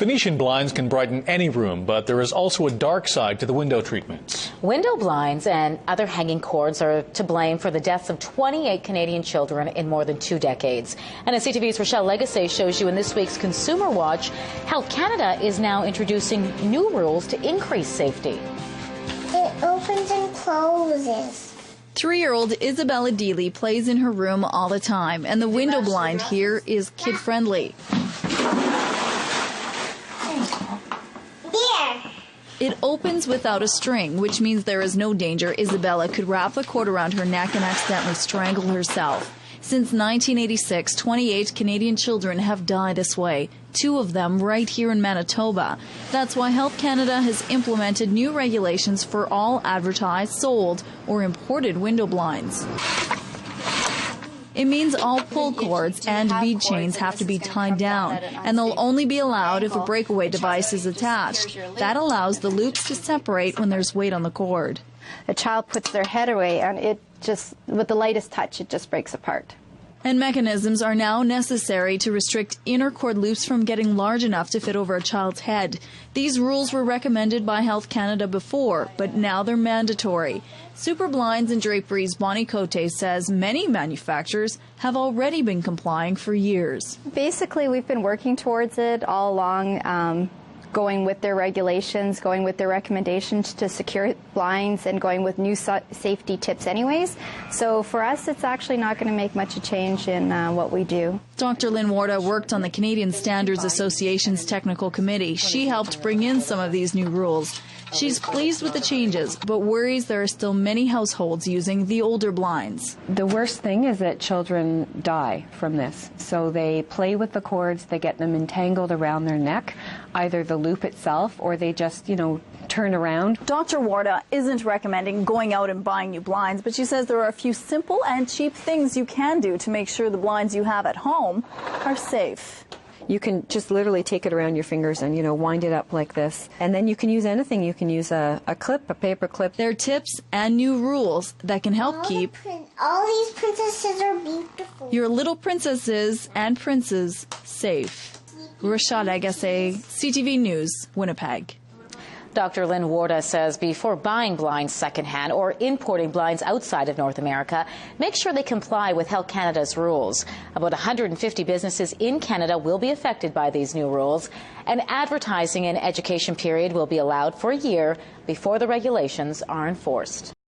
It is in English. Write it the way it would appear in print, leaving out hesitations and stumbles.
Venetian blinds can brighten any room, but there is also a dark side to the window treatments. Window blinds and other hanging cords are to blame for the deaths of 28 Canadian children in more than 2 decades. And as CTV's Rochelle Legacy shows you in this week's Consumer Watch, Health Canada is now introducing new rules to increase safety. It opens and closes. 3-year-old Isabella Deely plays in her room all the time, and the window blind here is kid-friendly. It opens without a string, which means there is no danger Isabella could wrap the cord around her neck and accidentally strangle herself. Since 1986, 28 Canadian children have died this way, 2 of them right here in Manitoba. That's why Health Canada has implemented new regulations for all advertised, sold, or imported window blinds. It means all pull cords and bead chains have to be tied down, and they'll only be allowed if a breakaway device is attached. That allows the loops to separate when there's weight on the cord. A child puts their head away and it just, with the lightest touch, it just breaks apart. And mechanisms are now necessary to restrict inner cord loops from getting large enough to fit over a child's head. These rules were recommended by Health Canada before, but now they're mandatory. Super Blinds and Draperies Bonnie Cote says many manufacturers have already been complying for years. Basically, we've been working towards it all along, going with their regulations, going with their recommendations to secure blinds, and going with new safety tips anyways. So for us, it's actually not going to make much a change in what we do. Dr. Lynn Warda worked on the Canadian Standards Association's technical committee. She helped bring in some of these new rules. She's pleased with the changes, but worries there are still many households using the older blinds. The worst thing is that children die from this. So they play with the cords, they get them entangled around their neck, either the loop itself or they just, turn around. Dr. Warda isn't recommending going out and buying new blinds, but she says there are a few simple and cheap things you can do to make sure the blinds you have at home are safe. You can just literally take it around your fingers and, wind it up like this. And then you can use anything. You can use a clip, a paper clip. There are tips and new rules that can help keep all these princesses are beautiful. Your little princesses and princes safe. Rochelle Legacy, CTV News, Winnipeg. Dr. Lynn Warda says before buying blinds secondhand or importing blinds outside of North America, make sure they comply with Health Canada's rules. About 150 businesses in Canada will be affected by these new rules. An advertising and education period will be allowed for a year before the regulations are enforced.